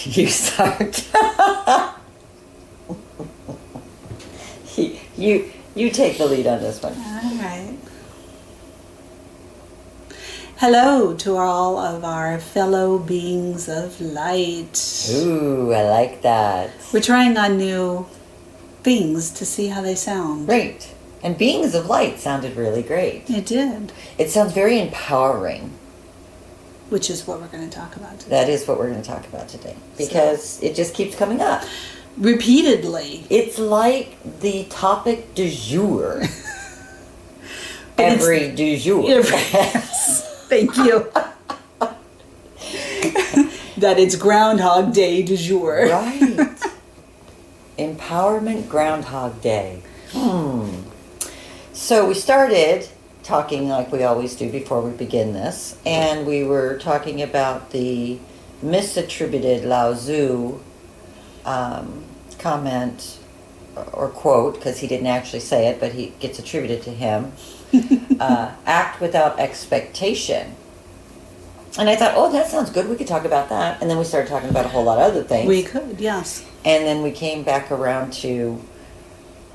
You start. You take the lead on this one. All right. Hello to all of our fellow beings of light. Ooh, I like that. We're trying on new things to see how they sound. Great. And beings of light sounded really great. It did. It sounds very empowering. Which is what we're going to talk about today. That is what we're going to talk about today. Because it just keeps coming up. Repeatedly. It's like the topic du jour. Every du jour. Yes. Thank you. That it's Groundhog Day du jour. Right. Empowerment Groundhog Day. So we started talking like we always do before we begin this, and we were talking about the misattributed Lao Tzu comment or quote, because he didn't actually say it, but he gets attributed to him. Act without expectation. And I thought, oh, that sounds good. We could talk about that. And then we started talking about a whole lot of other things. We could, yes. And then we came back around to,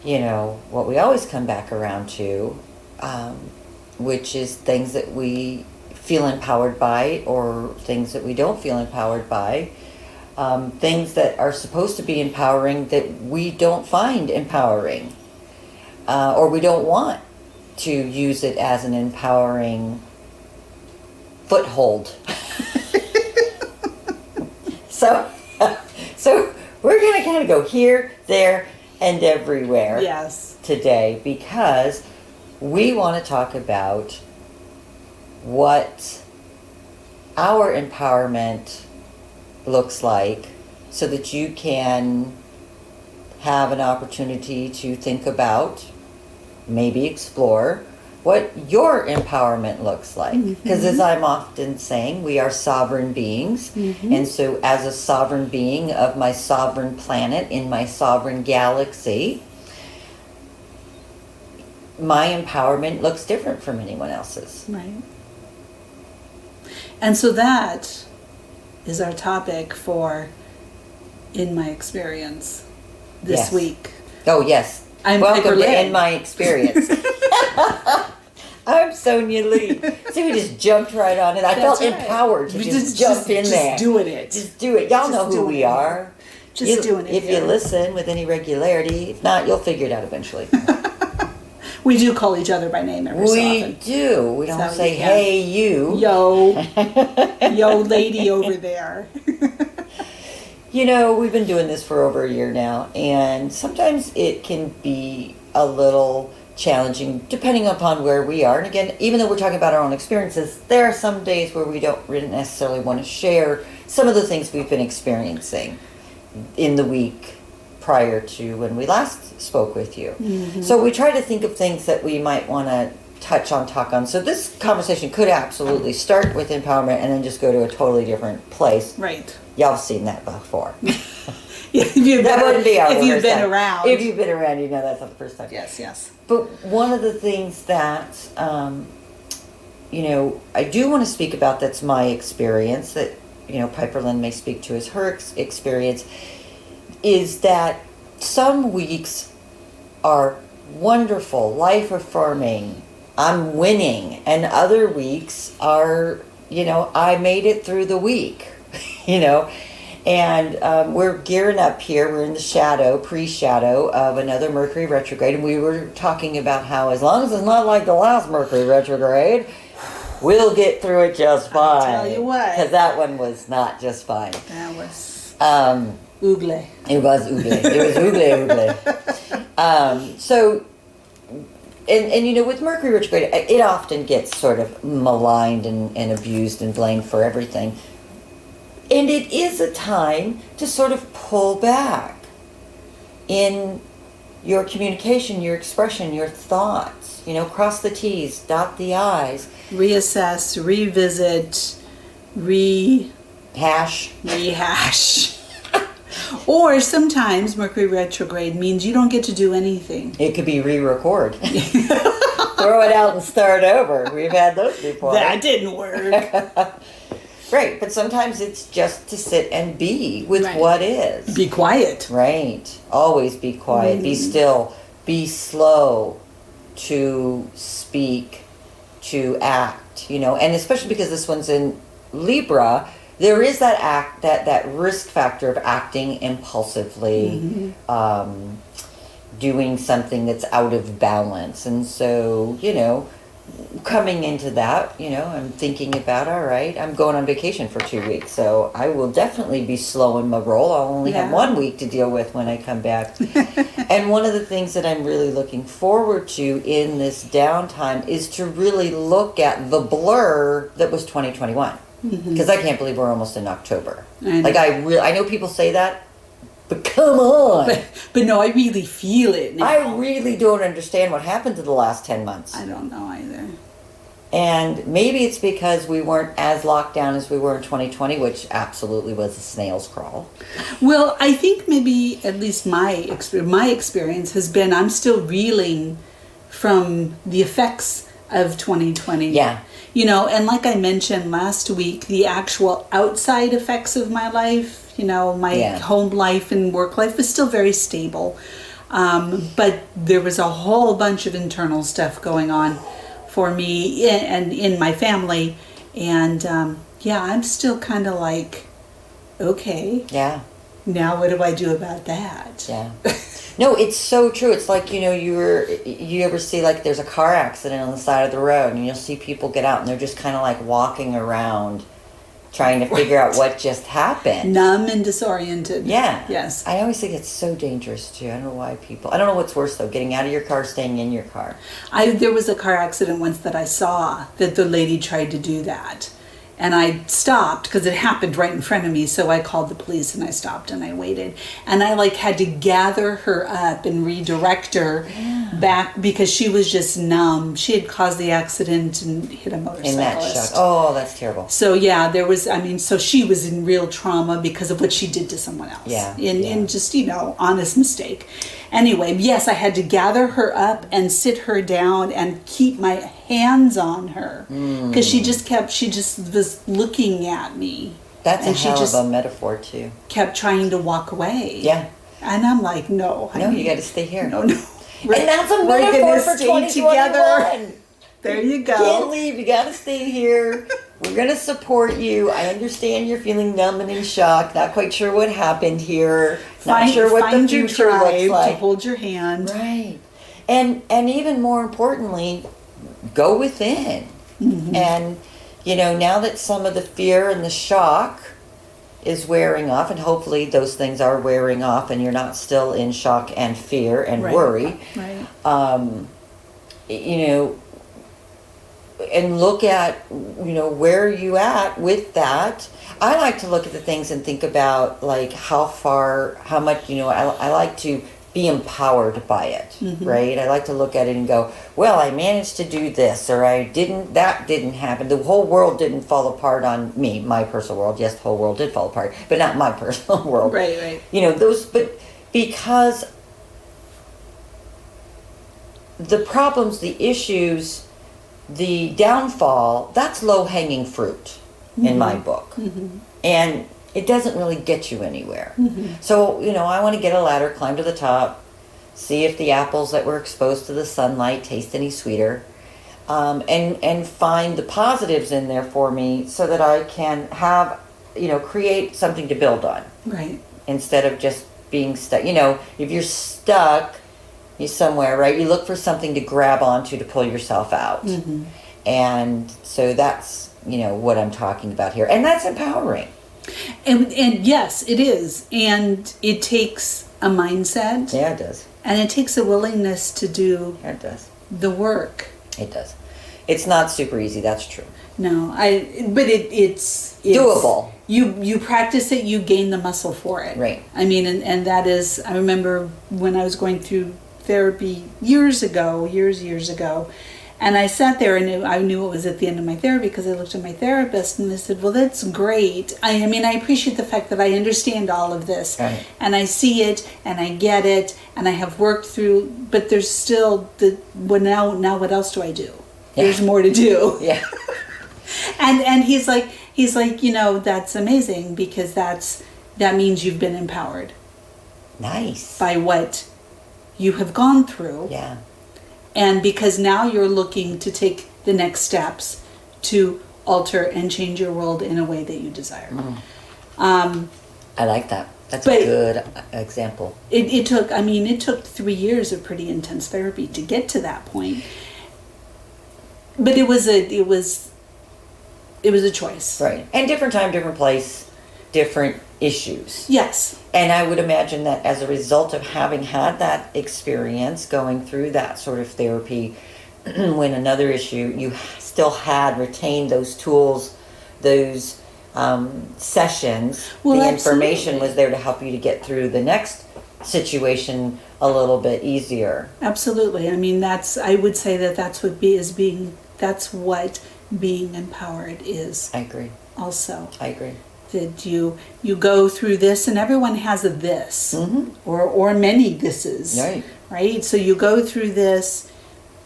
what we always come back around to, which is things that we feel empowered by or things that we don't feel empowered by. Things that are supposed to be empowering that we don't find empowering. Or we don't want to use it as an empowering foothold. So we're going to kind of go here, there, and everywhere. Yes. Today, because we want to talk about what our empowerment looks like so that you can have an opportunity to think about, maybe explore what your empowerment looks like. Because as I'm often saying, we are sovereign beings. And so as a sovereign being of my sovereign planet in my sovereign galaxy, my empowerment looks different from anyone else's. Right. And so that is our topic for In My Experience this week. Oh, yes. Welcome to In My Experience. I'm Sonya Lee. See, we just jumped right on it. I felt empowered to just jump in there. Just doing it. Just do it. Y'all know who we are. Just doing it. If you listen with any regularity, if not, you'll figure it out eventually. We do call each other by name every so often. We do. We don't say, hey, you. Yo, lady over there. We've been doing this for over a year now, and sometimes it can be a little challenging depending upon where we are. And again, even though we're talking about our own experiences, there are some days where we don't really necessarily want to share some of the things we've been experiencing in the week prior to when we last spoke with you. So we try to think of things that we might want to talk on. So this conversation could absolutely start with empowerment and then just go to a totally different place. Right. Y'all have seen that before. If you've been around. If you've been around, you know that's not the first time. Yes. But one of the things that, I do want to speak about that's my experience, that, Piperlyne may speak to as her experience, is that some weeks are wonderful, life-affirming, I'm winning, and other weeks are, I made it through the week, And we're gearing up here. We're in the pre-shadow of another Mercury Retrograde. And we were talking about how as long as it's not like the last Mercury Retrograde, we'll get through it just fine. I'll tell you what. Because that one was not just fine. That was oogle. It was oogle. So, and with Mercury Retrograde, it often gets sort of maligned and abused and blamed for everything. And it is a time to sort of pull back in your communication, your expression, your thoughts. Cross the T's, dot the I's. Reassess, revisit, rehash. Or sometimes Mercury Retrograde means you don't get to do anything. It could be re-record. Throw it out and start over. We've had those before. That didn't work. Right, but sometimes it's just to sit and be with Right. what is. Be quiet. Right. Always be quiet. Be still. Be slow to speak, to act, and especially because this one's in Libra, there is that risk factor of acting impulsively, doing something that's out of balance. And so, coming into that, I'm thinking about, all right, I'm going on vacation for 2 weeks, so I will definitely be slow in my roll. I'll only have 1 week to deal with when I come back. And one of the things that I'm really looking forward to in this downtime is to really look at the blur that was 2021. Because I can't believe we're almost in October. I know people say that, but come on. But no, I really feel it now. I really don't understand what happened to the last 10 months. I don't know either. And maybe it's because we weren't as locked down as we were in 2020, which absolutely was a snail's crawl. Well, I think maybe at least my experience has been I'm still reeling from the effects of 2020. Yeah. And like I mentioned last week, the actual outside effects of my life, my home life and work life was still very stable. But there was a whole bunch of internal stuff going on for me and in my family. And I'm still kind of like, okay. Yeah. Now what do I do about that? Yeah. No, it's so true. It's like, you ever see like there's a car accident on the side of the road and you'll see people get out and they're just kind of like walking around trying to figure out what just happened. Numb and disoriented. Yeah. Yes. I always think it's so dangerous too. I don't know why I don't know what's worse though, getting out of your car, staying in your car. There was a car accident once that I saw that the lady tried to do that. And I stopped because it happened right in front of me. So I called the police and I stopped and I waited. And I had to gather her up and redirect her back because she was just numb. She had caused the accident and hit a motorcyclist. In that shock. Oh, that's terrible. So there was, so she was in real trauma because of what she did to someone else. Yeah. In just, honest mistake. Anyway, yes, I had to gather her up and sit her down and keep my hands on her because she just was looking at me. That's a hell of a metaphor too. Kept trying to walk away. Yeah. And I'm like, no. No, you got to stay here. No. And that's a metaphor for 2021. There you go. Can't leave. You got to stay here. We're going to support you. I understand you're feeling numb and in shock. Not quite sure what happened here. Not sure what the future looks like. To hold your hand. Right. And even more importantly, go within. Mm-hmm. And, now that some of the fear and the shock is wearing off, and hopefully those things are wearing off and you're not still in shock and fear and worry. Right. And look at, where are you at with that? I like to look at the things and think about like how much, I like to be empowered by it, right? I like to look at it and go, well, I managed to do this, or that didn't happen. The whole world didn't fall apart on me, my personal world. Yes, the whole world did fall apart, but not my personal world. Right. But because the problems, the issues, the downfall, that's low-hanging fruit in my book. And it doesn't really get you anywhere. So, I want to get a ladder, climb to the top, see if the apples that were exposed to the sunlight taste any sweeter, and find the positives in there for me so that I can have, create something to build on. Right. Instead of just being stuck. If you're stuck somewhere, right, you look for something to grab onto to pull yourself out. And so that's, what I'm talking about here. And that's empowering. And yes, it is. And it takes a mindset. Yeah, it does. And it takes a willingness to do It does. the work. It does. It's not super easy, that's true. No, but it's doable. You practice it, you gain the muscle for it. Right. I mean, and that is, I remember when I was going through therapy years ago, and I sat there and I knew it was at the end of my therapy because I looked at my therapist and I said, well, that's great. I appreciate the fact that I understand all of this. Right. And I see it and I get it and I have worked through, but there's still now what else do I do? Yeah. There's more to do. Yeah. And he's like, He's like, that's amazing because that means you've been empowered. Nice. By what you have gone through. Yeah. And because now you're looking to take the next steps to alter and change your world in a way that you desire. I like that. That's a good example. It took 3 years of pretty intense therapy to get to that point. But it was a choice. Right. And different time, different place, different issues. Yes. And I would imagine that as a result of having had that experience, going through that sort of therapy, when another issue, you still had retained those tools, those sessions. Well, the information absolutely. was there to help you to get through the next situation a little bit easier. Absolutely. I would say that's what being empowered is. I agree. Also. I agree. That you go through this, and everyone has a this, or many thises, right? So you go through this,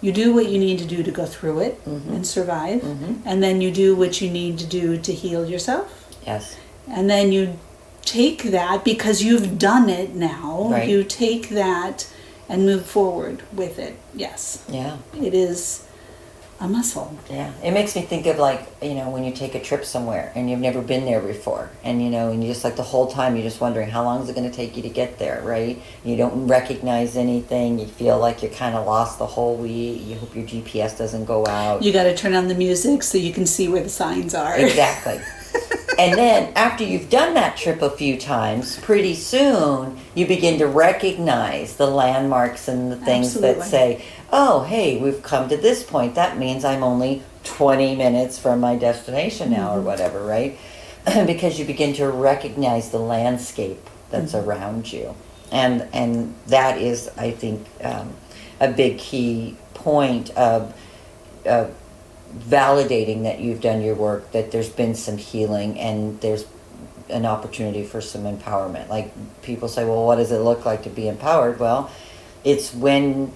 you do what you need to do to go through it and survive, and then you do what you need to do to heal yourself. Yes. And then you take that, because you've done it now, you take that and move forward with it. Yes. Yeah. It is a muscle. Yeah. It makes me think of when you take a trip somewhere and you've never been there before, and and you just the whole time you're just wondering how long is it going to take you to get there, right? You don't recognize anything. You feel like you're kind of lost the whole week. You hope your GPS doesn't go out. You got to turn on the music so you can see where the signs are. Exactly. And then after you've done that trip a few times, pretty soon you begin to recognize the landmarks and the things that say, oh, hey, we've come to this point. That means I'm only 20 minutes from my destination now or whatever, right? Because you begin to recognize the landscape that's around you. And that is, I think, a big key point of validating that you've done your work, that there's been some healing and there's an opportunity for some empowerment. Like people say, well, what does it look like to be empowered? Well, it's when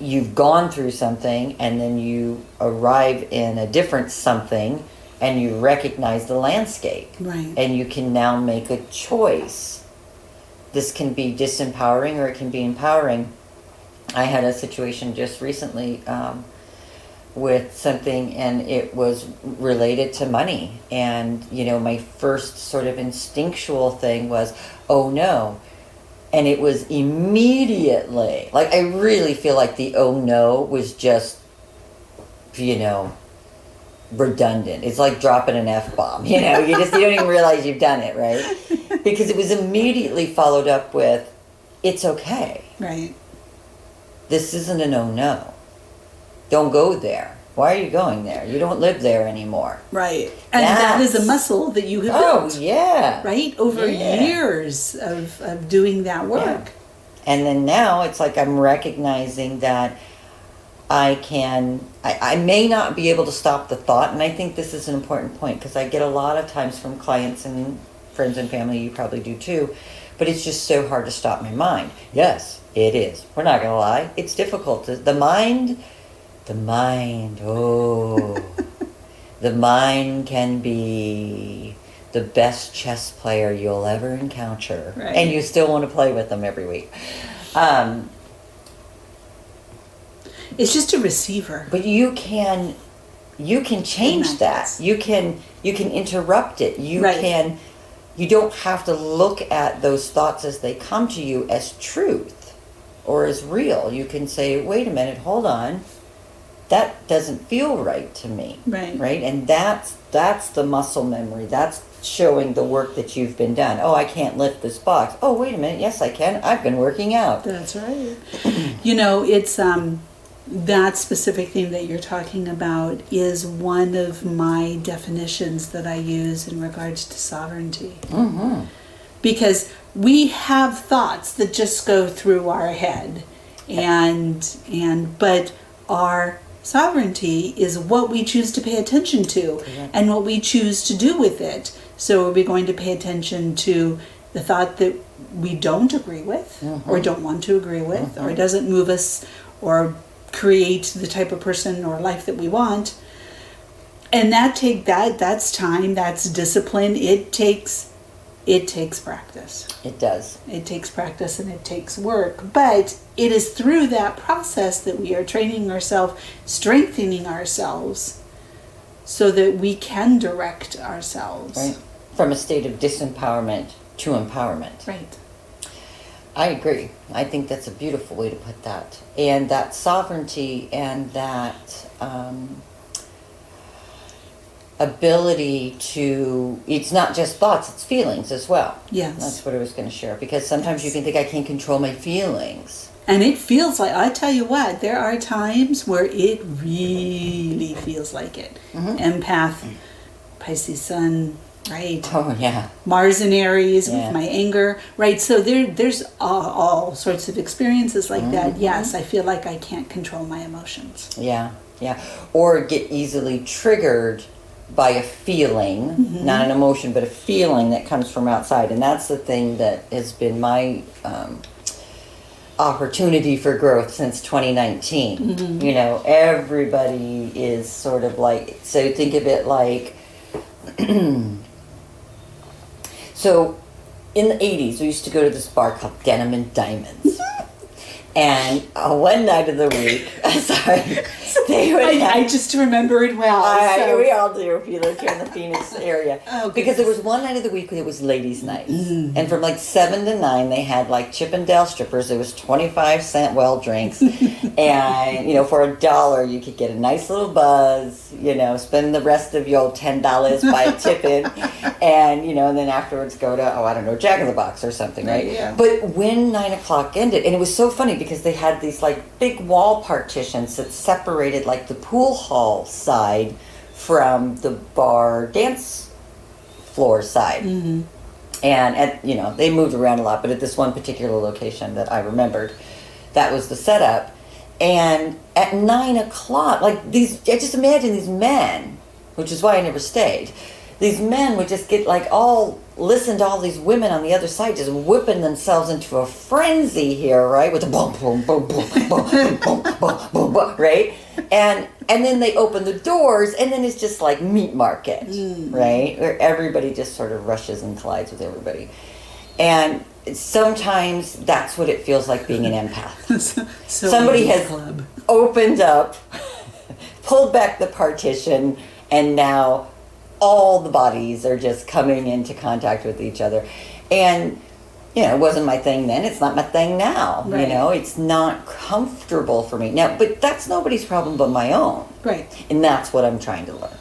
you've gone through something and then you arrive in a different something and you recognize the landscape. Right. And you can now make a choice. This can be disempowering or it can be empowering. I had a situation just recently with something, and it was related to money. And, my first sort of instinctual thing was, oh no. And it was immediately, I really feel like the oh no was just, redundant. It's like dropping an F-bomb, you don't even realize you've done it, right? Because it was immediately followed up with, it's okay. Right. This isn't a no. Don't go there. Why are you going there? You don't live there anymore. Right. And that is a muscle that you have built. Oh, yeah. Right? Over years of doing that work. Yeah. And then now it's I'm recognizing that I may not be able to stop the thought, and I think this is an important point because I get a lot of times from clients and friends and family, you probably do too, but it's just so hard to stop my mind. Yes, it is. We're not going to lie. It's difficult. The mind, the mind can be the best chess player you'll ever encounter. Right. And you still want to play with them every week. It's just a receiver. But you can change that. You can interrupt it. You don't have to look at those thoughts as they come to you as truth or as real. You can say, wait a minute, hold on. That doesn't feel right to me. Right. Right? And that's the muscle memory. That's showing the work that you've been done. Oh, I can't lift this box. Oh, wait a minute. Yes, I can. I've been working out. That's right. It's that specific thing that you're talking about is one of my definitions that I use in regards to sovereignty. Mm-hmm. Because we have thoughts that just go through our head, but our sovereignty is what we choose to pay attention to and what we choose to do with it. So are we going to pay attention to the thought that we don't agree with or don't want to agree with or doesn't move us or create the type of person or life that we want? And that's time, that's discipline. It takes practice. It does. It takes practice and it takes work. But it is through that process that we are training ourselves, strengthening ourselves, so that we can direct ourselves. Right. From a state of disempowerment to empowerment. Right. I agree. I think that's a beautiful way to put that. And that sovereignty and that ability to, it's not just thoughts, it's feelings as well. Yes. That's what I was going to share. Because sometimes you can think I can't control my feelings. And it feels like, I tell you what, there are times where it really feels like it. Empath, Pisces Sun, right? Oh, yeah. Mars and Aries Yeah. with my anger, right? So there's all sorts of experiences like that. Yes, I feel like I can't control my emotions. Yeah, yeah. Or get easily triggered by a feeling, not an emotion, but a feeling that comes from outside. And that's the thing that has been my opportunity for growth since 2019. You know, everybody is sort of like, so think of it like, so in the 80s, we used to go to this bar called Denim and Diamonds. And one night of the week, sorry, they would I just remember it well. So. we all do if you live here in the Phoenix area. Oh, because there was one night of the week it was ladies' night. And from like 7 to 9, they had like Chippendale strippers. It was 25-cent well drinks. And, you know, for $1, you could get a nice little buzz, you know, spend the rest of your $10 by tipping. And, you know, and then afterwards go to, I don't know, Jack in the Box or something, right? Yeah. But when 9 o'clock ended, and it was so funny because they had these like big wall partitions that separated like the pool hall side from the bar dance floor side. And you know, they moved around a lot, but at this one particular location that I remembered, that was the setup. And at 9 o'clock, like I just imagine these men, which is why I never stayed. These men would just get like listen to all these women on the other side just whipping themselves into a frenzy here, right? With the boom, boom, boom, boom, boom, boom, boom, boom, boom, right? And then they open the doors, and then it's just like meat market, right? Where everybody just sort of rushes and collides with everybody. And sometimes that's what it feels like being an empath. So Somebody has club. opened up, pulled back the partition, and now all the bodies are just coming into contact with each other. And, you know, it wasn't my thing then. It's not my thing now. Right. You know, it's not comfortable for me. Now, but that's nobody's problem but my own. Right. And that's what I'm trying to learn.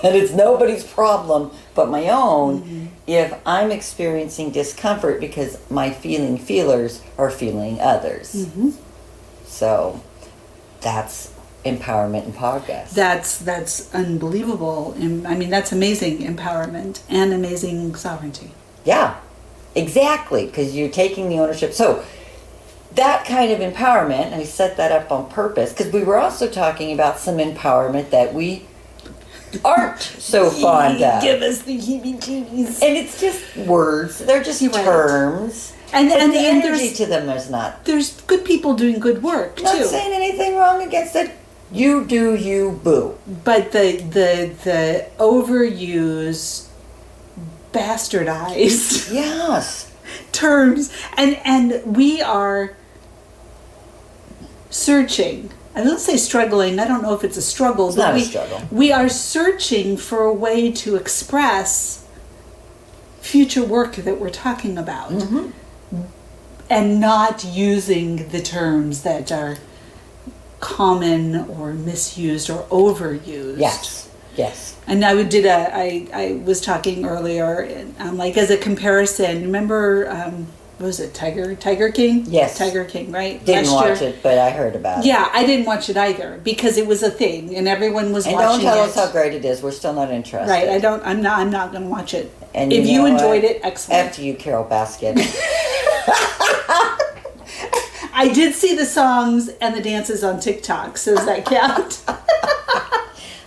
And it's nobody's problem but my own if I'm experiencing discomfort because my feelers are feeling others. So that's empowerment in progress. That's unbelievable. I mean, that's amazing empowerment and amazing sovereignty. Yeah, exactly, because you're taking the ownership. So that kind of empowerment, and I set that up on purpose, because we were also talking about some empowerment that we aren't so fond of. Give us the heebie-jeebies. And it's just words. They're just Right. terms. And the energy there's- to them is not. There's good people doing good work, Not too. saying anything wrong against it. You do you, boo. But the overused, bastardized Yes. terms, and we are searching. I don't say struggling. I don't know if it's a struggle. It's but not a struggle. We are searching for a way to express future work that we're talking about, and not using the terms that are common or misused or overused. Yes. Yes. And I was talking earlier, and like as a comparison, remember, what was it, Tiger King? Yes. Tiger King, right? Didn't Last watch year. it, but I heard about it. Yeah, I didn't watch it either because it was a thing and everyone was And watching don't tell it. us how great it is. We're still not interested. Right, I'm not going to watch it. And if you know enjoyed what? it, excellent. After you, Carol Baskin. I did see the songs and the dances on TikTok, so does that count?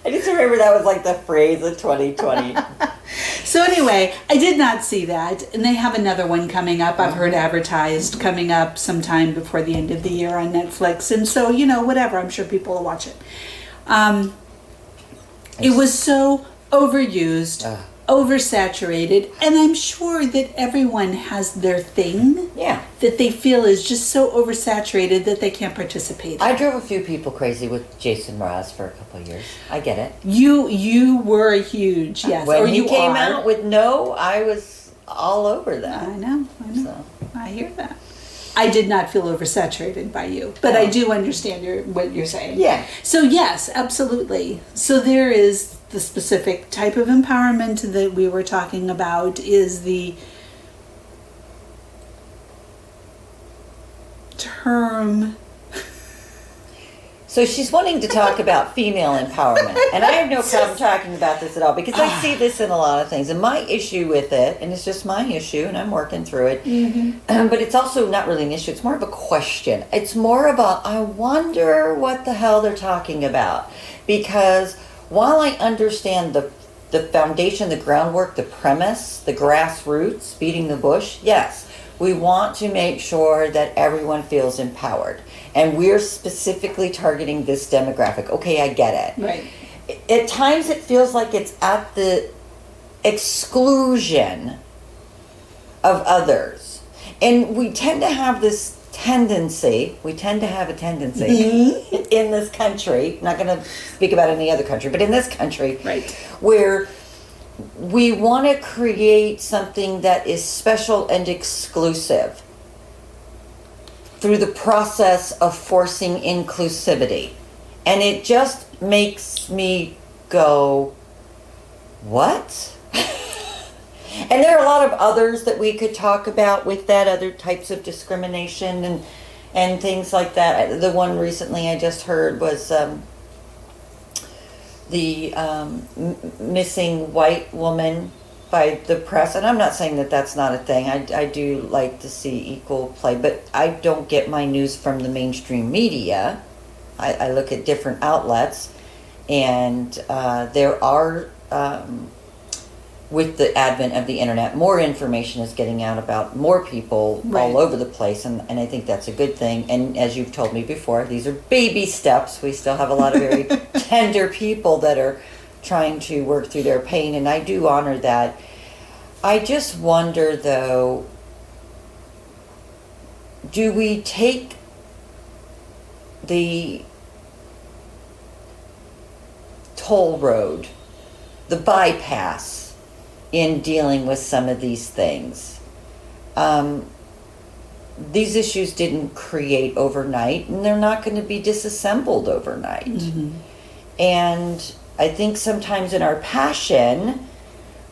I just remember that was like the phrase of 2020. So anyway, I did not see that, and they have another one coming up. I've heard advertised coming up sometime before the end of the year on Netflix, and so, you know, whatever, I'm sure people will watch it. It was so overused, oversaturated, and I'm sure that everyone has their thing that they feel is just so oversaturated that they can't participate. I drove a few people crazy with Jason Mraz for a couple of years. I get it. You were huge, yes. When he came out with No, I was all over that. I know. So. I hear that. I did not feel oversaturated by you, but I do understand what you're saying. Yeah. So yes, absolutely. So there is the specific type of empowerment that we were talking about is the term. So she's wanting to talk about female empowerment. And I have no problem talking about this at all because I see this in a lot of things. And my issue with it, and it's just my issue, and I'm working through it, but it's also not really an issue. It's more of a question. It's more of a, I wonder what the hell they're talking about. Because while I understand the foundation, the groundwork, the premise, the grassroots, beating the bush, yes, we want to make sure that everyone feels empowered. And we're specifically targeting this demographic. Okay, I get it. Right. At times it feels like it's at the exclusion of others. And we tend to have this tendency, in this country, not going to speak about any other country, but in this country, where we want to create something that is special and exclusive through the process of forcing inclusivity. And it just makes me go, what? And there are a lot of others that we could talk about with that, other types of discrimination and things like that. The one recently I just heard was the missing white woman by the press. And I'm not saying that that's not a thing. I do like to see equal play, but I don't get my news from the mainstream media. I look at different outlets, and there are, with the advent of the internet, more information is getting out about more people all over the place, and I think that's a good thing. And as you've told me before, these are baby steps. We still have a lot of very tender people that are trying to work through their pain, and I do honor that. I just wonder, though, do we take the toll road, the bypass, in dealing with some of these things? These issues didn't create overnight, and they're not going to be disassembled overnight. And I think sometimes in our passion,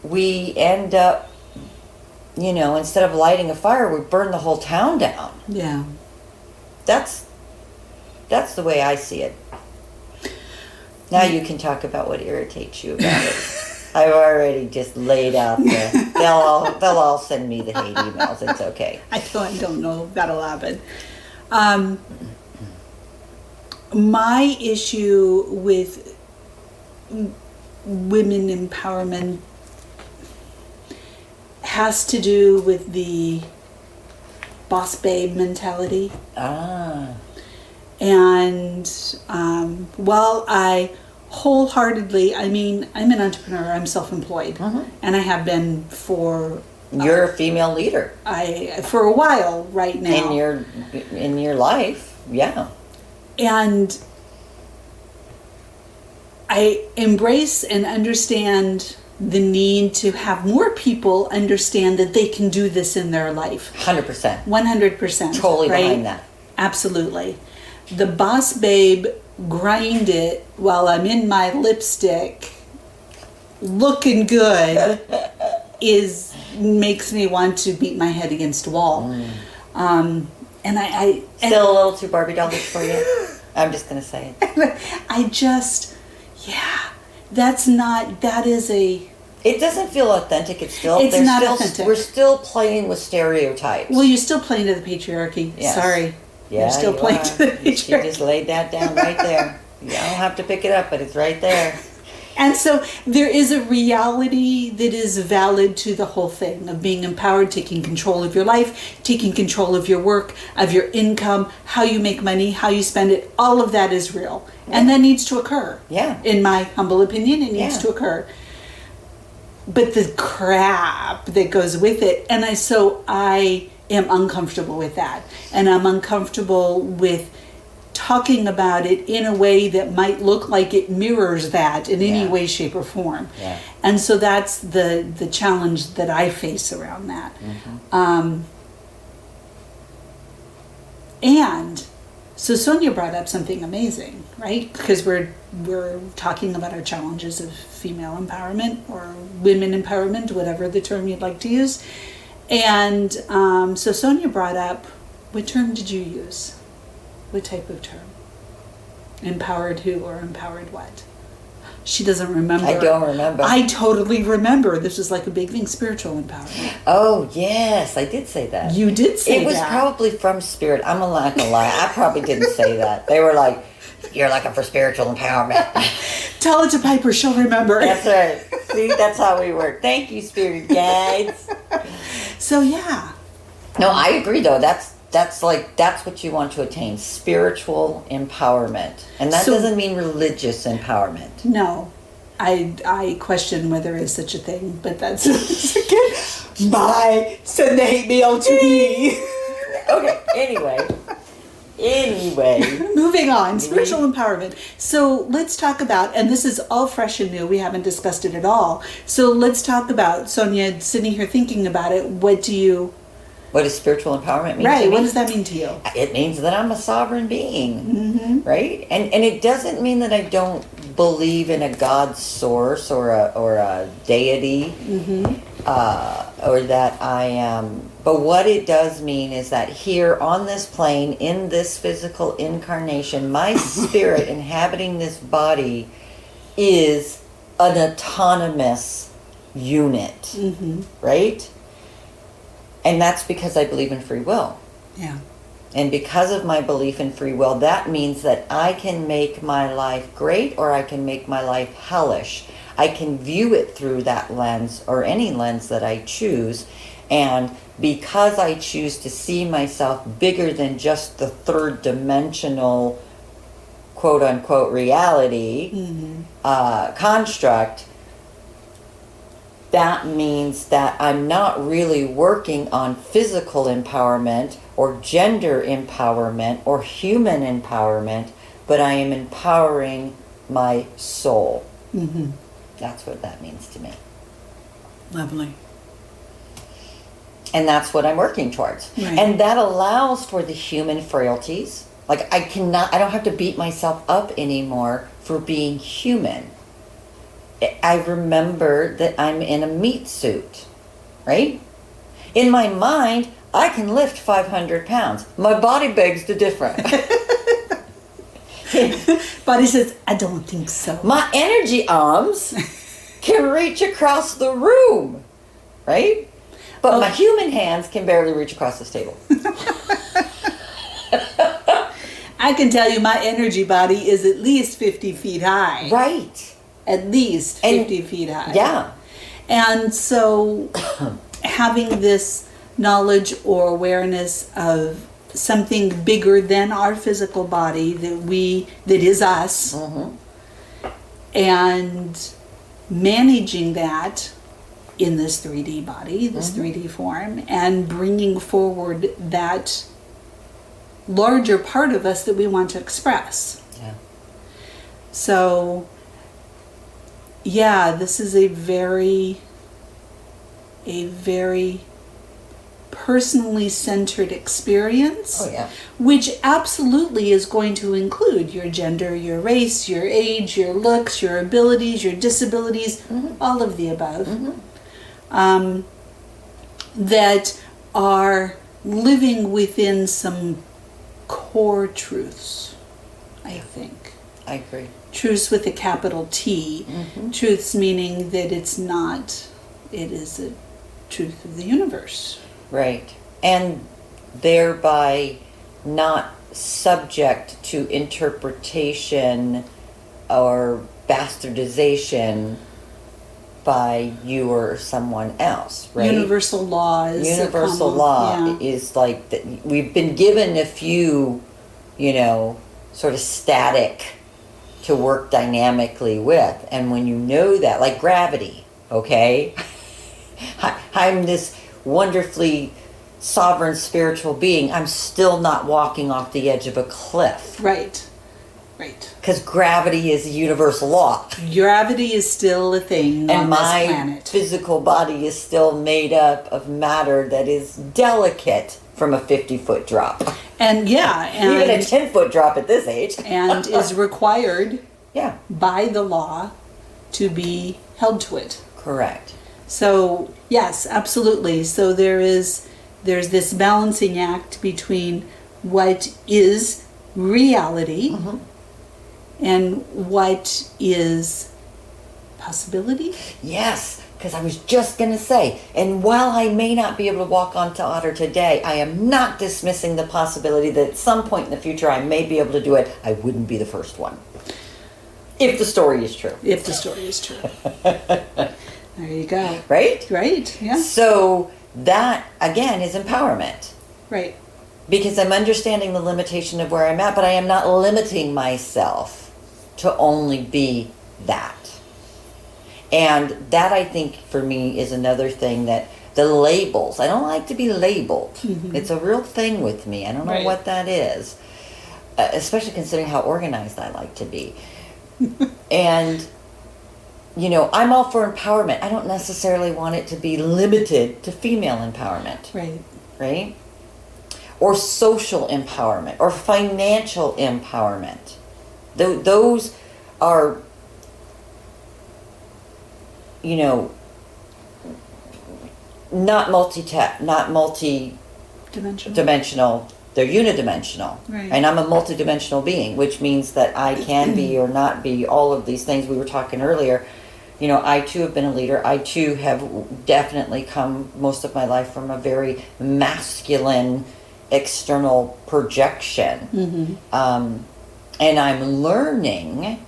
we end up, instead of lighting a fire, we burn the whole town down. Yeah. That's the way I see it. Now you can talk about what irritates you about it. I've already just laid out they'll all send me the hate emails. It's okay. I don't know if that'll happen. My issue with women empowerment has to do with the boss babe mentality. And while I wholeheartedly, I'm an entrepreneur, I'm self-employed, and I have been for... You're a female leader. For a while right now. In your life, yeah. And I embrace and understand the need to have more people understand that they can do this in their life. 100%. 100%. Totally behind that. Absolutely. The boss babe grind it while I'm in my lipstick looking good makes me want to beat my head against a wall. And I still a little too Barbie dollish for you. I'm just gonna say it. It doesn't feel authentic. It's not authentic. We're still playing with stereotypes. Well, you're still playing to the patriarchy. Yes. Sorry. Yeah, you're still playing to the patriarchy. You just laid that down right there. You don't have to pick it up, but it's right there. And so there is a reality that is valid to the whole thing of being empowered, taking control of your life, taking control of your work, of your income, how you make money, how you spend it. All of that is real. And that needs to occur. Yeah. In my humble opinion, it needs Yeah. to occur. But the crap that goes with it, and I am uncomfortable with that. And I'm uncomfortable with talking about it in a way that might look like it mirrors that in any Yeah. way, shape, or form. Yeah. And so that's the challenge that I face around that. And so Sonya brought up something amazing, right? Because we're talking about our challenges of female empowerment or women empowerment, whatever the term you'd like to use. And so Sonya brought up, what term did you use? What type of term? Empowered who or empowered what? She doesn't remember. I don't remember. I totally remember. This was like a big thing, spiritual empowerment. Oh, yes, I did say that. You did say that. It was probably from Spirit. I'm not gonna lie. I probably didn't say that. They were like, you're looking for spiritual empowerment. Tell it to Piper, she'll remember. That's right. See, that's how we work. Thank you, Spirit guides. So, yeah. No, I agree, though. That's what you want to attain. Spiritual empowerment. And that doesn't mean religious empowerment. No. I question whether there's such a thing, but that's again my Sunday meal to me. Okay, anyway. Moving on, spiritual empowerment. So let's talk about, and this is all fresh and new, we haven't discussed it at all. So let's talk about, Sonya, sitting here thinking about it, what does spiritual empowerment mean to right, me? what does that mean to you? It means that I'm a sovereign being, right? And it doesn't mean that I don't believe in a God source or a deity, or that I am. But what it does mean is that here on this plane, in this physical incarnation, my spirit inhabiting this body is an autonomous unit, right? And that's because I believe in free will. Yeah. And because of my belief in free will, that means that I can make my life great or I can make my life hellish. I can view it through that lens or any lens that I choose. And because I choose to see myself bigger than just the third dimensional quote unquote reality construct, that means that I'm not really working on physical empowerment or gender empowerment or human empowerment, but I am empowering my soul. That's what that means to me. Lovely. And that's what I'm working towards. Right. And that allows for the human frailties. Like I don't have to beat myself up anymore for being human. I remember that I'm in a meat suit, right? In my mind, I can lift 500 pounds. My body begs to differ. Body says, I don't think so. My energy arms can reach across the room, right? But my human hands can barely reach across this table. I can tell you my energy body is at least 50 feet high. Right. At least 50 feet high. Yeah. And so having this knowledge or awareness of something bigger than our physical body that is us, and managing that in this 3D body, this 3D form, and bringing forward that larger part of us that we want to express. Yeah. So, yeah, this is a very personally centered experience. Oh, yeah. Which absolutely is going to include your gender, your race, your age, your looks, your abilities, your disabilities, all of the above. That are living within some core truths, I think. I agree. Truths with a capital T. Truths meaning that it is a truth of the universe. Right. And thereby not subject to interpretation or bastardization by you or someone else, right? Universal law is is like that. We've been given a few, sort of static to work dynamically with, and when you know that, like gravity, okay, I'm this wonderfully sovereign spiritual being. I'm still not walking off the edge of a cliff, right. Because gravity is a universal law. Gravity is still a thing on this planet. And my physical body is still made up of matter that is delicate from a 50-foot drop. And even a 10-foot drop at this age. And is required by the law to be held to it. Correct. So, yes, absolutely. So there's this balancing act between what is reality and what is possibility? Yes, because I was just going to say, and while I may not be able to walk onto otter today, I am not dismissing the possibility that at some point in the future I may be able to do it. I wouldn't be the first one. If the story is true. If the story is true. There you go. Right? Right, yeah. So that, again, is empowerment. Right. Because I'm understanding the limitation of where I'm at, but I am not limiting myself to only be that. And that, I think, for me, is another thing that the labels, I don't like to be labeled. It's a real thing with me. I don't know what that is, especially considering how organized I like to be. And, I'm all for empowerment. I don't necessarily want it to be limited to female empowerment. Right? Or social empowerment, or financial empowerment. Those are, not multi-dimensional. They're unidimensional. Right. And I'm a multidimensional being, which means that I can be or not be all of these things we were talking earlier. I too have been a leader. I too have definitely come most of my life from a very masculine external projection. And I'm learning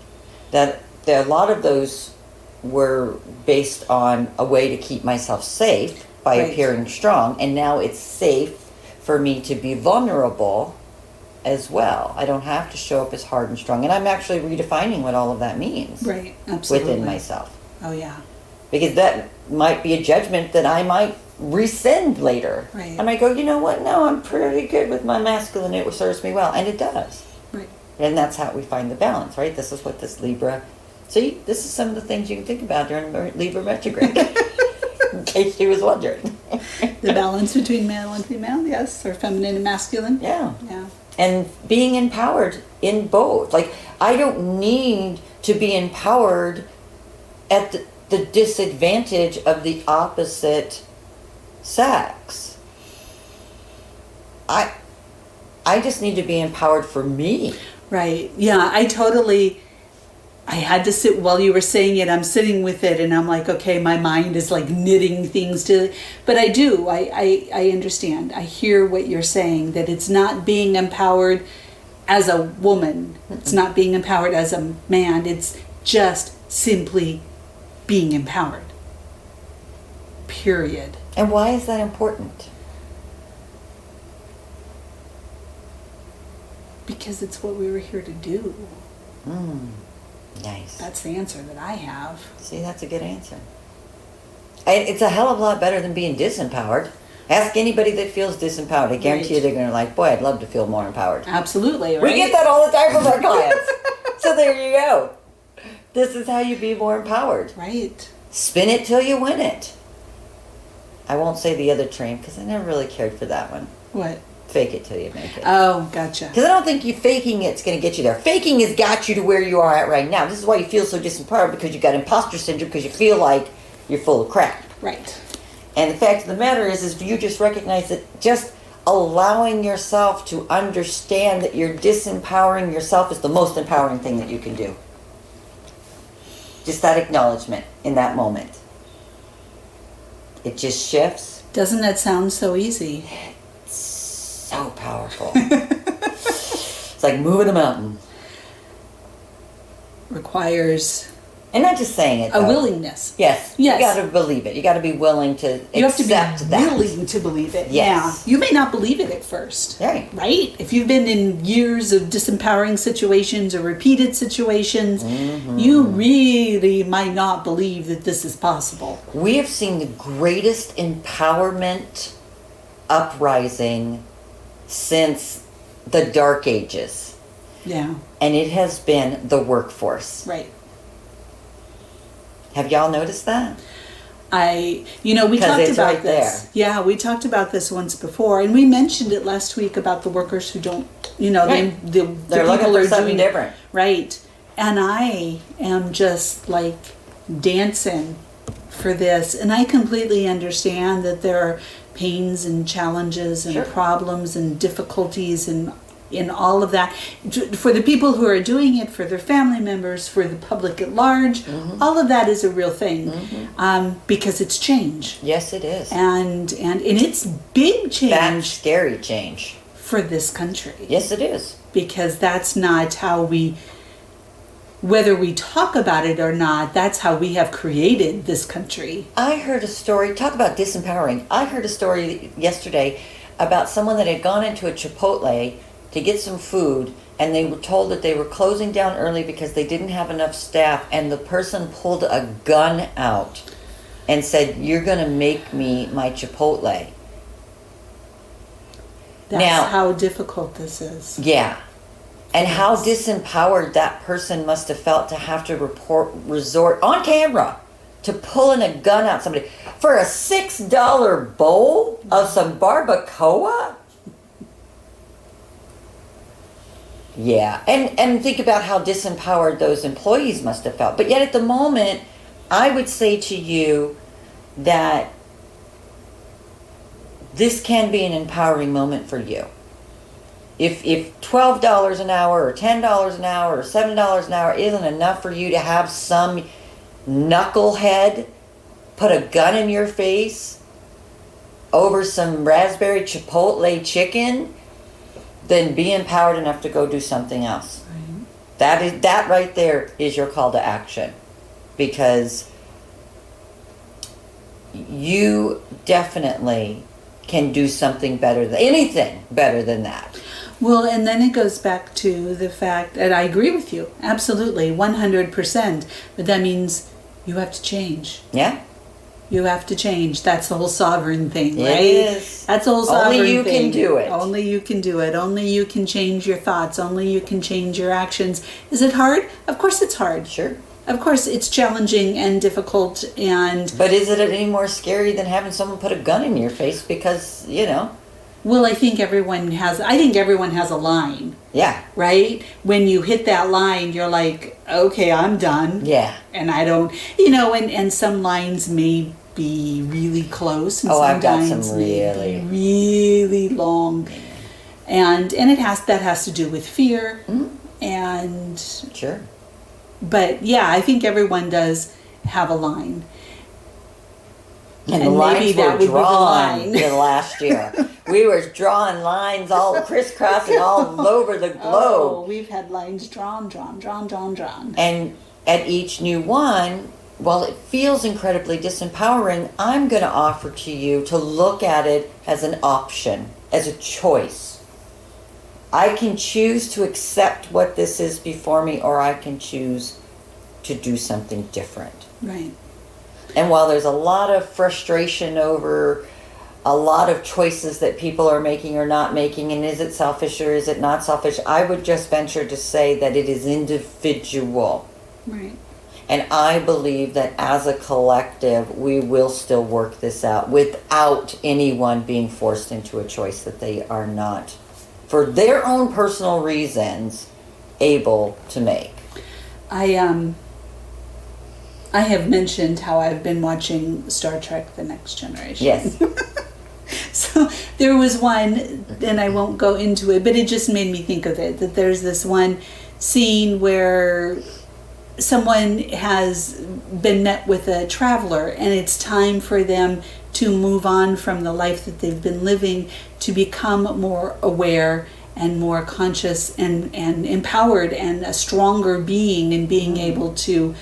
that a lot of those were based on a way to keep myself safe by appearing strong, and now it's safe for me to be vulnerable as well. I don't have to show up as hard and strong, and I'm actually redefining what all of that means. Right, absolutely. Within myself. Oh, yeah. Because that might be a judgment that I might rescind later. Right. I might go, you know what, no, I'm pretty good with my masculine, it serves me well, and it does. Right. And that's how we find the balance, right? This is what this Libra... See, this is some of the things you can think about during Libra retrograde. In case you was wondering. The balance between male and female, yes, or feminine and masculine. Yeah. Yeah. And being empowered in both. Like, I don't need to be empowered at the disadvantage of the opposite sex. I just need to be empowered for me. Right. Yeah, I had to sit while you were saying it. I'm sitting with it and I'm like, okay, my mind is like knitting things to, but I do. I understand. I hear what you're saying, that it's not being empowered as a woman. It's not being empowered as a man. It's just simply being empowered. Period. And why is that important? Because it's what we were here to do. Nice. That's the answer that I have. See, that's a good answer. It's a hell of a lot better than being disempowered. Ask anybody that feels disempowered. I guarantee you they're going to like, boy, I'd love to feel more empowered. Absolutely, right? We get that all the time from our clients. So there you go. This is how you be more empowered. Right. Spin it till you win it. I won't say the other train because I never really cared for that one. What? Fake it till you make it. Oh, gotcha. Because I don't think you faking it's going to get you there. Faking has got you to where you are at right now. This is why you feel so disempowered, because you got imposter syndrome, because you feel like you're full of crap. Right. And the fact of the matter is you just recognize that just allowing yourself to understand that you're disempowering yourself is the most empowering thing that you can do. Just that acknowledgement in that moment. It just shifts. Doesn't that sound so easy? So powerful. It's like moving a mountain. requires And not just saying it, a though. willingness. Yes. Yes. You got to believe it. You got to be willing to You have to accept be that. willing to believe it. Yes. Yeah. You may not believe it at first. Right. Right? If you've been in years of disempowering situations or repeated situations, you really might not believe that this is possible. We have seen the greatest empowerment uprising since the Dark Ages. Yeah. And it has been the workforce. Right. Have y'all noticed that? We 'Cause talked it's about right this. there. Yeah, we talked about this once before, and we mentioned it last week about the workers who don't, Right. the They're looking people for are something doing different. right. And I am just like dancing for this, and I completely understand that there are pains and challenges and Sure. problems and difficulties and in all of that for the people who are doing it, for their family members, for the public at large. All of that is a real thing, because it's change, Yes, it is. and it's big change That's scary change. for this country, Yes, it is. because that's not how we, whether we talk about it or not, that's how we have created this country. I heard a story, talk about disempowering. I heard a story yesterday about someone that had gone into a Chipotle to get some food, and they were told that they were closing down early because they didn't have enough staff, and the person pulled a gun out and said, "You're going to make me my Chipotle." That's Now- how difficult this is. Yeah. And how disempowered that person must have felt to have to resort on camera to pulling a gun out somebody for a $6 bowl of some barbacoa. Yeah, and think about how disempowered those employees must have felt. But yet at the moment, I would say to you that this can be an empowering moment for you. If $12 an hour or $10 an hour or $7 an hour isn't enough for you to have some knucklehead put a gun in your face over some raspberry chipotle chicken, then be empowered enough to go do something else. Right. That right there is your call to action, because you definitely can do something better than anything better than that. Well, and then it goes back to the fact, and I agree with you, absolutely, 100%. But that means you have to change. Yeah. You have to change. That's the whole sovereign thing, It right? is. That's the whole sovereign Only you thing. can do it. Only you can do it. Only you can change your thoughts. Only you can change your actions. Is it hard? Of course it's hard. Sure. Of course it's challenging and difficult, and But is it any more scary than having someone put a gun in your face because, well, I think everyone has a line, yeah. right? When you hit that line, you're like, okay, I'm done. Yeah. And I don't, and some lines may be really close, and Oh, some I've got lines some may really- be really long, and that has to do with fear, and Sure. but yeah, I think everyone does have a line. And the And lines maybe that were would be the drawn line. the last year. We were drawing lines all crisscrossing all over the Oh, globe. we've had lines drawn. And at each new one, while it feels incredibly disempowering, I'm going to offer to you to look at it as an option, as a choice. I can choose to accept what this is before me, or I can choose to do something different. Right. And while there's a lot of frustration over a lot of choices that people are making or not making, and is it selfish or is it not selfish, I would just venture to say that it is individual. Right. And I believe that as a collective, we will still work this out without anyone being forced into a choice that they are not, for their own personal reasons, able to make. I have mentioned how I've been watching Star Trek: The Next Generation. Yes. So there was one, and I won't go into it, but it just made me think of it, that there's this one scene where someone has been met with a traveler, and it's time for them to move on from the life that they've been living, to become more aware and more conscious and empowered and a stronger being in being able to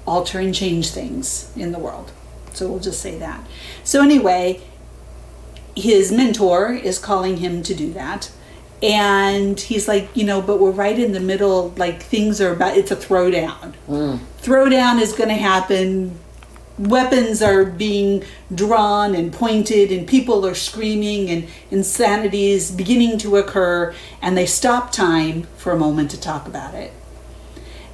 alter and change things in the world. So we'll just say that. So anyway, his mentor is calling him to do that. And he's like, but we're right in the middle, like things are about, it's a throwdown. Throwdown is going to happen. Weapons are being drawn and pointed, and people are screaming, and insanity is beginning to occur, and they stop time for a moment to talk about it.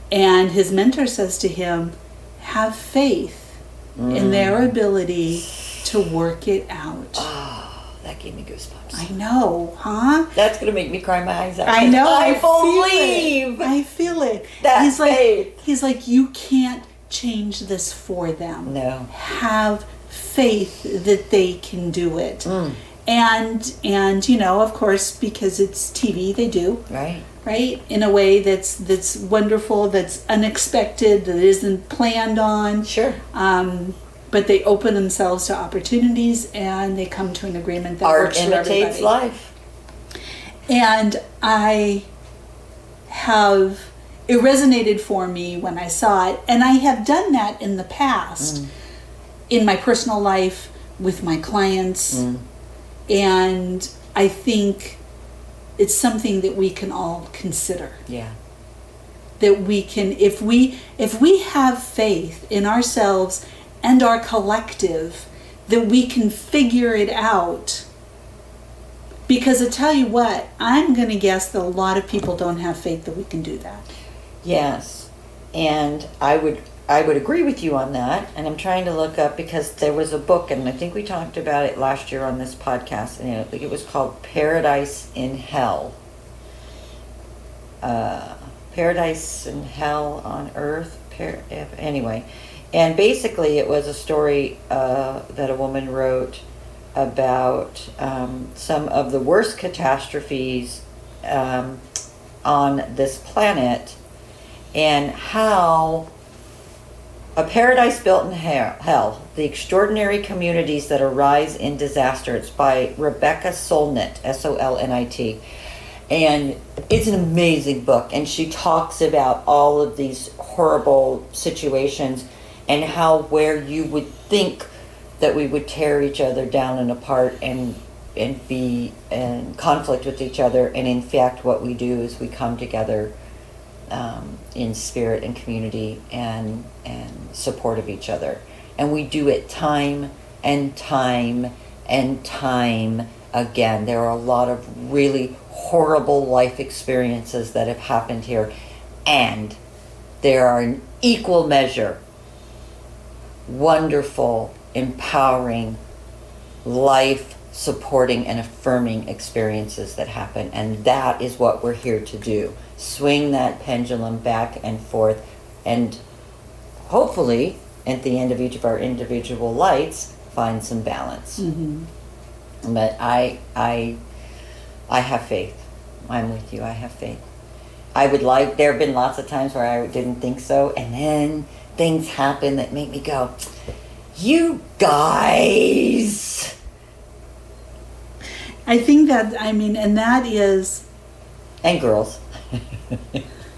And his mentor says to him, have faith in their ability to work it out. Oh, that gave me goosebumps. I know, huh? That's going to make me cry my eyes out. I know. I believe. I feel it. That's faith. He's like, you can't change this for them. No. Have faith that they can do it. And of course, because it's TV, they do. Right? In a way that's wonderful, that's unexpected, that isn't planned on. Sure. But they open themselves to opportunities, and they come to an agreement that works for everybody. Art imitates life. And it resonated for me when I saw it, and I have done that in the past, in my personal life, with my clients, and I think it's something that we can all consider. Yeah. That we can, if we have faith in ourselves and our collective, that we can figure it out. Because I tell you what, I'm going to guess that a lot of people don't have faith that we can do that. Yes, and I would agree with you on that. And I'm trying to look up, because there was a book, and I think we talked about it last year on this podcast, and I think it was called Paradise in Hell. Paradise in Hell on Earth. Anyway, and basically it was a story that a woman wrote about some of the worst catastrophes on this planet, and how a paradise built in hell, the extraordinary communities that arise in disaster. It's by Rebecca Solnit, Solnit. And it's an amazing book. And she talks about all of these horrible situations, and how where you would think that we would tear each other down and apart and be in conflict with each other. And in fact, what we do is we come together in spirit and community and support of each other. And we do it time and time and time again. There are a lot of really horrible life experiences that have happened here. And there are an equal measure wonderful, empowering, life-supporting and affirming experiences that happen. And that is what we're here to do. Swing that pendulum back and forth, and hopefully, at the end of each of our individual lights, find some balance. But I have faith. I'm with you. I have faith. There have been lots of times where I didn't think so, and then things happen that make me go, you guys. I think that, and that is... And girls.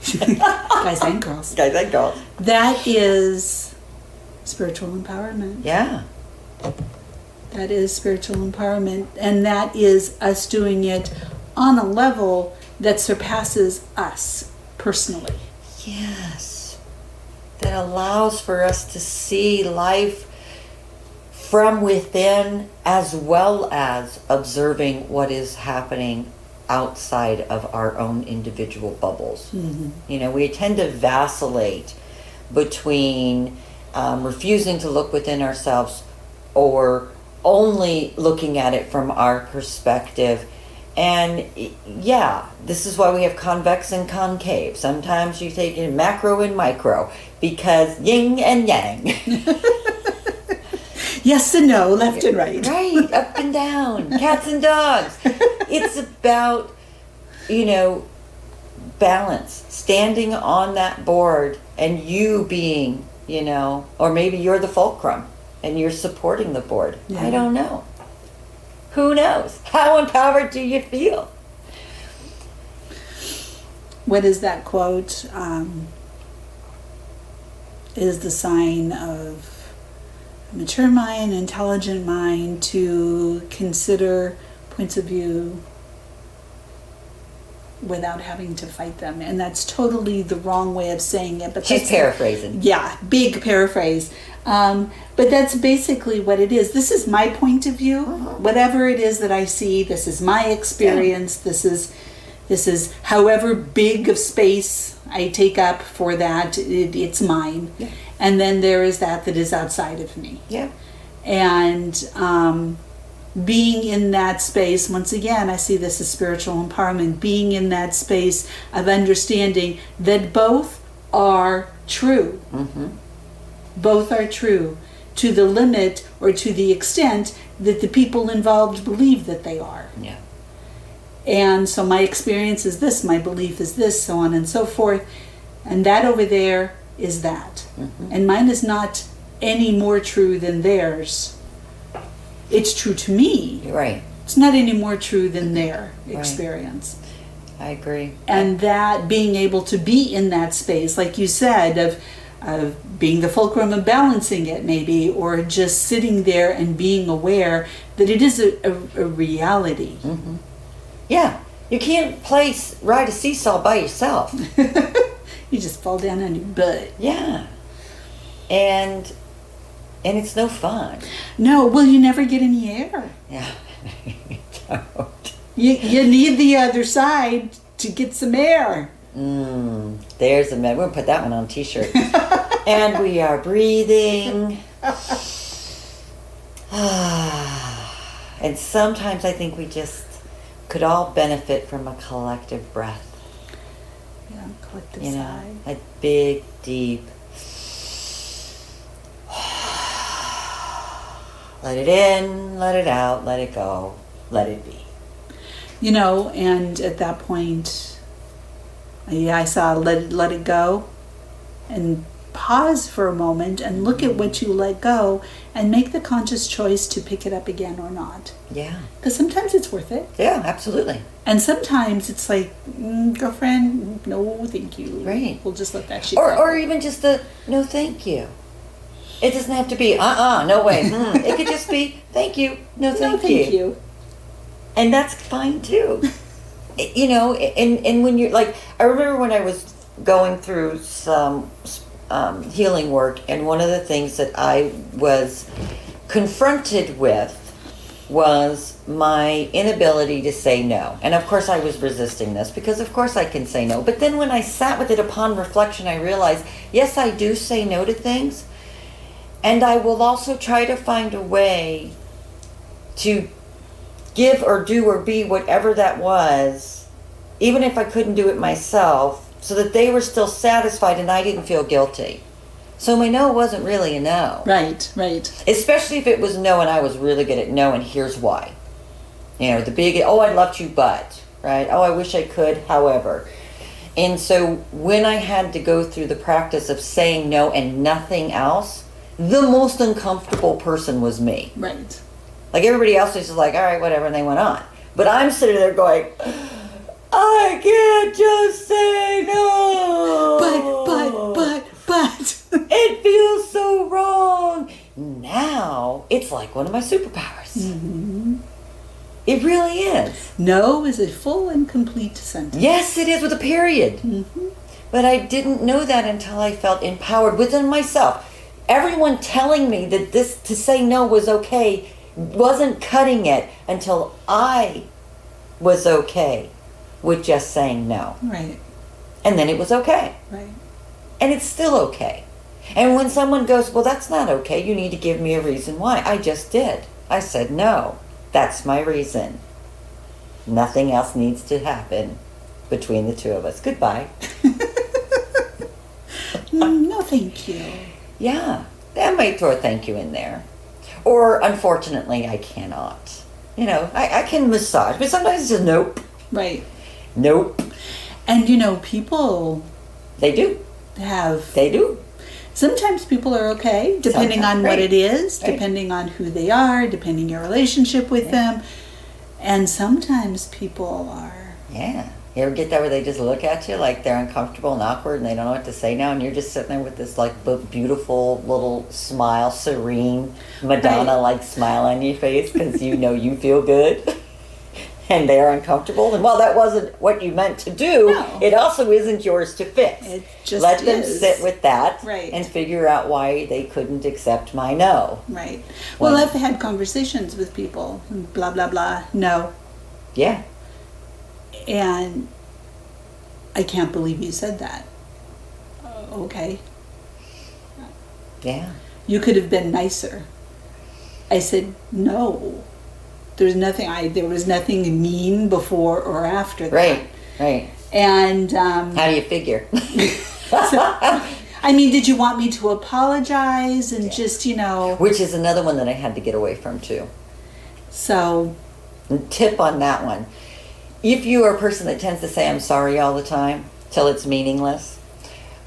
Guys and girls. Guys and girls. That is spiritual empowerment. Yeah. That is spiritual empowerment. And that is us doing it on a level that surpasses us personally. Yes. That allows for us to see life from within, as well as observing what is happening outside of our own individual bubbles. We tend to vacillate between refusing to look within ourselves or only looking at it from our perspective. And yeah, this is why we have convex and concave. Sometimes you take in macro and micro, because yin and yang. Yes and no, left and right. Right, up and down, cats and dogs. It's about, balance, standing on that board, and you being, or maybe you're the fulcrum and you're supporting the board. Yeah. I don't know. Who knows? How empowered do you feel? what is that quote? Is the sign of a mature mind, intelligent mind, to consider points of view without having to fight them. And that's totally the wrong way of saying it. But she's paraphrasing. Yeah, big paraphrase. But that's basically what it is. This is my point of view. Whatever it is that I see, this is my experience. This is however big of space I take up for that, it's mine. Yeah. And then there is that is outside of me. Yeah. And being in that space, once again, I see this as spiritual empowerment, being in that space of understanding that both are true. Both are true to the limit or to the extent that the people involved believe that they are. Yeah. And so my experience is this, my belief is this, so on and so forth. And that over there is that. And mine is not any more true than theirs. It's true to me. Right. It's not any more true than their experience. I agree. And that being able to be in that space, like you said, of being the fulcrum of balancing it maybe, or just sitting there and being aware that it is a reality. Yeah. You can't ride a seesaw by yourself. You just fall down on your butt. Yeah. And it's no fun. No, well, you never get any air. Yeah. You need the other side to get some air. There's we're going to put that one on a t-shirt. And we are breathing. And sometimes I think we just could all benefit from a collective breath. Yeah, collective You know, sigh. a big, deep. Let it in, let it out, let it go, let it be. You know, and at that point, I saw let it go, and pause for a moment and look at what you let go and make the conscious choice to pick it up again or not. Yeah. Because sometimes it's worth it. Yeah, absolutely. And sometimes it's like, girlfriend, no thank you. Right. We'll just let that shit Or go. or even just the no thank you. It doesn't have to be no way. It could just be thank you, no thank you. And that's fine too. You know, and when you're like, I remember when I was going through some healing work, and one of the things that I was confronted with was my inability to say no. And of course I was resisting this because of course I can say no. But then when I sat with it upon reflection, I realized, yes, I do say no to things. And I will also try to find a way to give or do or be whatever that was, even if I couldn't do it myself, so that they were still satisfied and I didn't feel guilty. So my no wasn't really a no. Right. Especially if it was no and I was really good at no, and here's why. You know, the big, I'd love to, but, right? I wish I could, however. And so when I had to go through the practice of saying no and nothing else, the most uncomfortable person was me. Right. Like everybody else was just like, all right, whatever, and they went on. But I'm sitting there going, I can't just say no. But. It feels so wrong. Now it's like one of my superpowers. It really is. No is a full and complete sentence. Yes, it is, with a period. But I didn't know that until I felt empowered within myself. Everyone telling me that this to say no was okay wasn't cutting it until I was okay with just saying no. Right. And then it was okay. Right. And it's still okay. And when someone goes, well, that's not okay, you need to give me a reason why. I just did. I said, no, that's my reason. Nothing else needs to happen between the two of us. Goodbye. No, thank you. Yeah, I might throw a thank you in there. Or, unfortunately, I cannot. You know, I can massage, but sometimes it's just nope. Right. Nope. And, you know, people They do. They do. Sometimes people are okay, depending on what it is, depending on who they are, depending your relationship with them. And sometimes people are... Yeah. You ever get that where they just look at you like they're uncomfortable and awkward and they don't know what to say now, and you're just sitting there with this like beautiful little smile, serene, Madonna-like smile on your face because you know you feel good, and they're uncomfortable. And while that wasn't what you meant to do, it also isn't yours to fix. It just let them sit with that right. and figure out why they couldn't accept my no. Right. Well, I've had conversations with people, blah, blah, blah, no. Yeah. And I can't believe you said that. Okay. Yeah. You could have been nicer. I said, no. There was nothing mean before or after that. Right, right. And how do you figure? I mean, did you want me to apologize and just, Which is another one that I had to get away from too. So. Tip on that one. If you are a person that tends to say I'm sorry all the time till it's meaningless,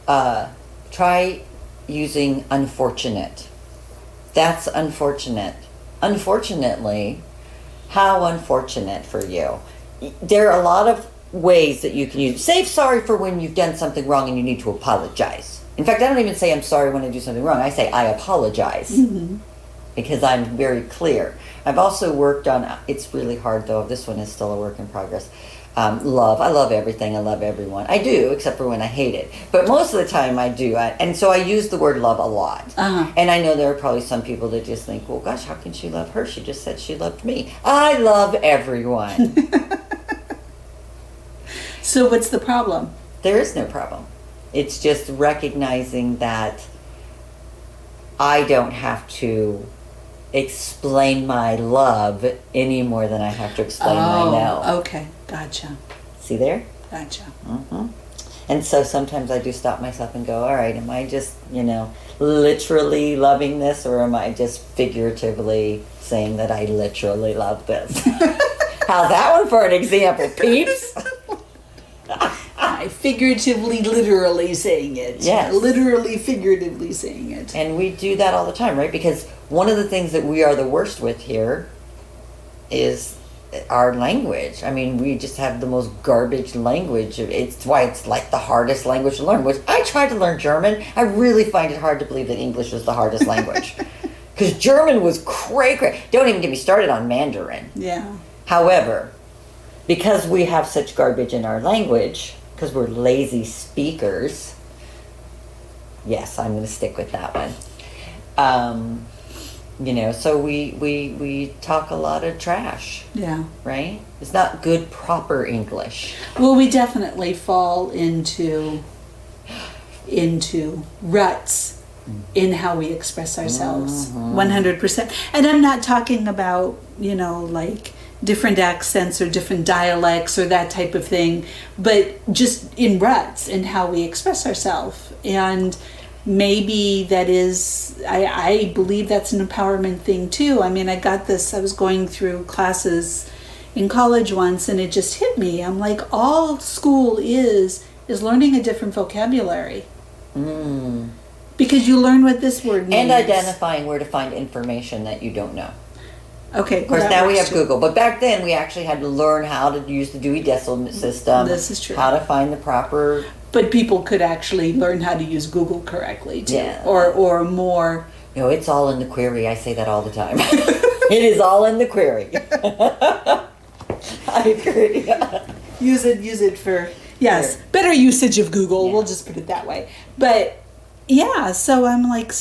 try using unfortunate. That's unfortunate. Unfortunately, how unfortunate for you. There are a lot of ways that you can use. Say sorry for when you've done something wrong and you need to apologize. In fact, I don't even say I'm sorry when I do something wrong. I say I apologize. Mm-hmm. Because I'm very clear. I've also worked on, it's really hard though, this one is still a work in progress. Love. I love everything. I love everyone. I do, except for when I hate it. But most of the time I do. And so I use the word love a lot. Uh-huh. And I know there are probably some people that just think, well, gosh, how can she love her? She just said she loved me. I love everyone. So what's the problem? There is no problem. It's just recognizing that I don't have to explain my love any more than I have to explain my no. Okay, gotcha. See there? Gotcha. Mm-hmm. And so sometimes I do stop myself and go, all right, am I just, literally loving this, or am I just figuratively saying that I literally love this? How's that one for an example, peeps? I figuratively, literally saying it. Yes. Literally, figuratively saying it. And we do that all the time, right? Because one of the things that we are the worst with here is our language. I mean, we just have the most garbage language. It's why it's like the hardest language to learn. Which I tried to learn German. I really find it hard to believe that English was the hardest language. Because German was cray. Don't even get me started on Mandarin. Yeah. However, because we have such garbage in our language, because we're lazy speakers, yes, I'm going to stick with that one. So we talk a lot of trash. Yeah. Right? It's not good, proper English. Well, we definitely fall into ruts in how we express ourselves. 100%. And I'm not talking about, like different accents or different dialects or that type of thing, but just in ruts in how we express ourselves. And maybe that is, I believe that's an empowerment thing too. I mean, I was going through classes in college once and it just hit me. I'm like, all school is learning a different vocabulary. Because you learn what this word means. And identifying where to find information that you don't know. Okay. Of course, now we have Google. But back then, we actually had to learn how to use the Dewey Decimal System. This is true. How to find the proper... But people could actually learn how to use Google correctly, too. Yeah. Or more... No, it's all in the query. I say that all the time. It is all in the query. I agree. Use it for... Yes, sure. Better usage of Google. Yeah. We'll just put it that way. But, yeah, so I'm like,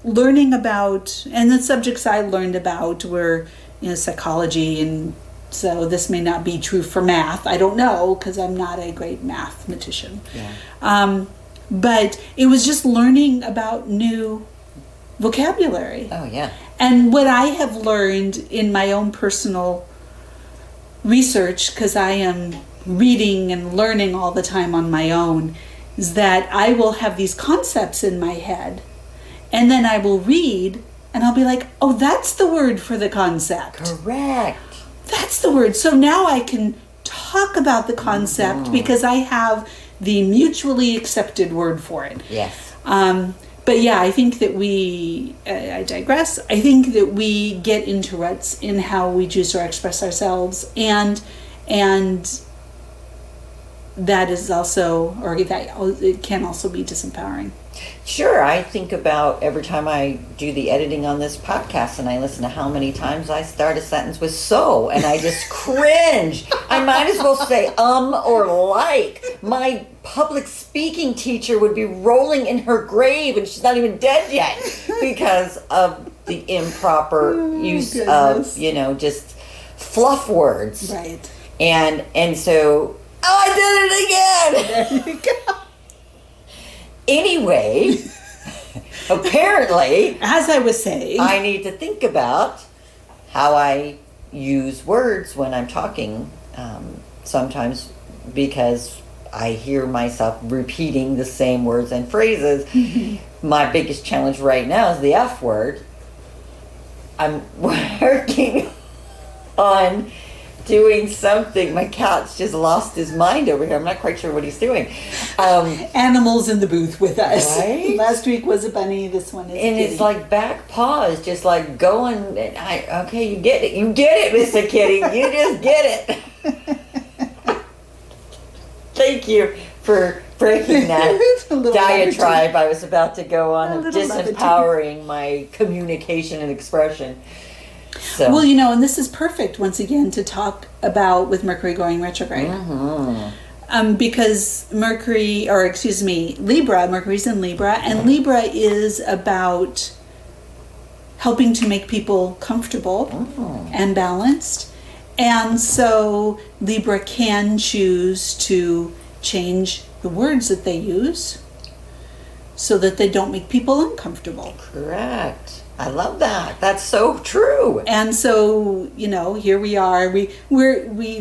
learning about, and the subjects I learned about were, psychology, and so this may not be true for math. I don't know, because I'm not a great mathematician. Yeah. But it was just learning about new vocabulary. Oh, yeah. And what I have learned in my own personal research, because I am reading and learning all the time on my own, is that I will have these concepts in my head. And then I will read, and I'll be like, oh, that's the word for the concept. Correct. That's the word. So now I can talk about the concept because I have the mutually accepted word for it. Yes. But yeah, I think that I digress. I think that we get into ruts in how we choose to express ourselves. And that is also, or that it can also be disempowering. Sure, I think about every time I do the editing on this podcast and I listen to how many times I start a sentence with so, and I just cringe. I might as well say or like. My public speaking teacher would be rolling in her grave and she's not even dead yet because of the improper use of, just fluff words. Right. And so, I did it again! There you go. Anyway, apparently, as I was saying, I need to think about how I use words when I'm talking, sometimes because I hear myself repeating the same words and phrases. My biggest challenge right now is the F word. I'm working on doing something. My cat's just lost his mind over here. I'm not quite sure what he's doing. Animals in the booth with us. Right? Last week was a bunny. This one is a and kitty. it's like back paws just like going. Okay, you get it. You get it, Mr. Kitty. You just get it. Thank you for breaking that diatribe I was about to go on of disempowering my communication and expression. So. Well, and this is perfect once again to talk about with Mercury going retrograde. Because Mercury's in Libra, and Libra is about helping to make people comfortable and balanced. And so Libra can choose to change the words that they use so that they don't make people uncomfortable. Correct. I love that. That's so true. And so, here we are. We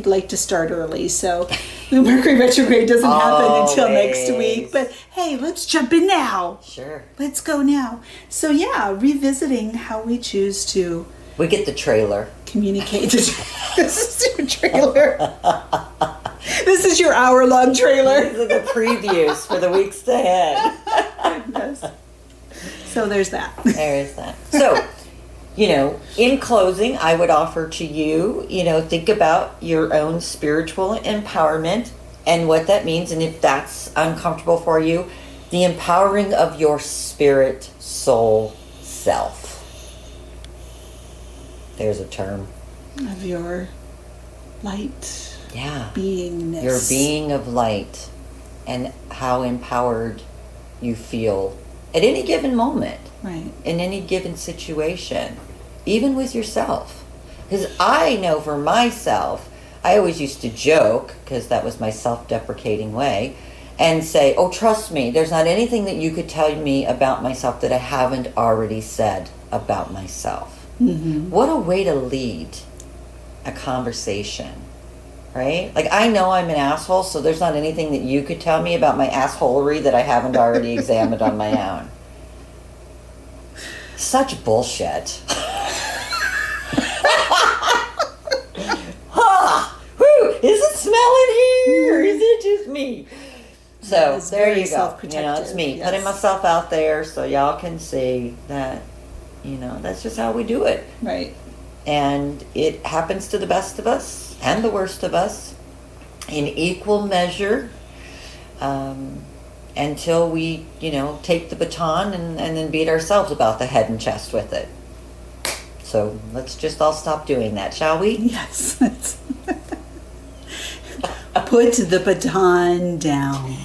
like to start early, so the Mercury retrograde doesn't happen until next week. But hey, let's jump in now. Sure. Let's go now. So revisiting how we choose to. We get the trailer. Communicate. This is your trailer. This is your hour-long trailer. These are the previews for the weeks ahead. Goodness. So there's that. There is that. So, in closing, I would offer to you, think about your own spiritual empowerment and what that means. And if that's uncomfortable for you, the empowering of your spirit, soul, self. There's a term. Of your light. Yeah. Beingness. Your being of light and how empowered you feel at any given moment, right? In any given situation, even with yourself. Because I know for myself, I always used to joke, because that was my self-deprecating way, and say, oh, trust me, there's not anything that you could tell me about myself that I haven't already said about myself. What a way to lead a conversation, right? Like, I know I'm an asshole, so there's not anything that you could tell me about my assholery that I haven't already examined on my own. Such bullshit. Is it smelling here? Or is it just me? So there you go. It's me putting myself out there so y'all can see that, that's just how we do it. Right. And it happens to the best of us and the worst of us in equal measure, until we, take the baton and then beat ourselves about the head and chest with it. So let's just all stop doing that, shall we? Yes. Put the baton down.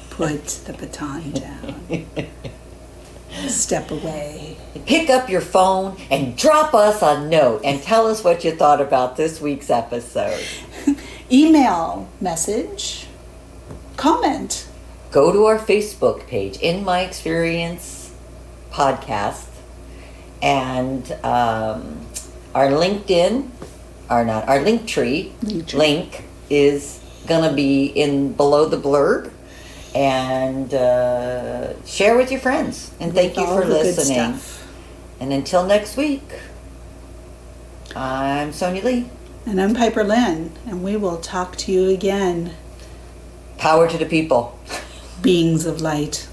Put the baton down. Step away. Pick up your phone and drop us a note and tell us what you thought about this week's episode. Email, message, comment. Go to our Facebook page, In My Experience Podcast, and our LinkedIn, our Linktree link is gonna be in below the blurb. And share with your friends. And thank you for listening. And until next week, I'm Sonya Lee. And I'm Piperlyne. And we will talk to you again. Power to the people. Beings of light.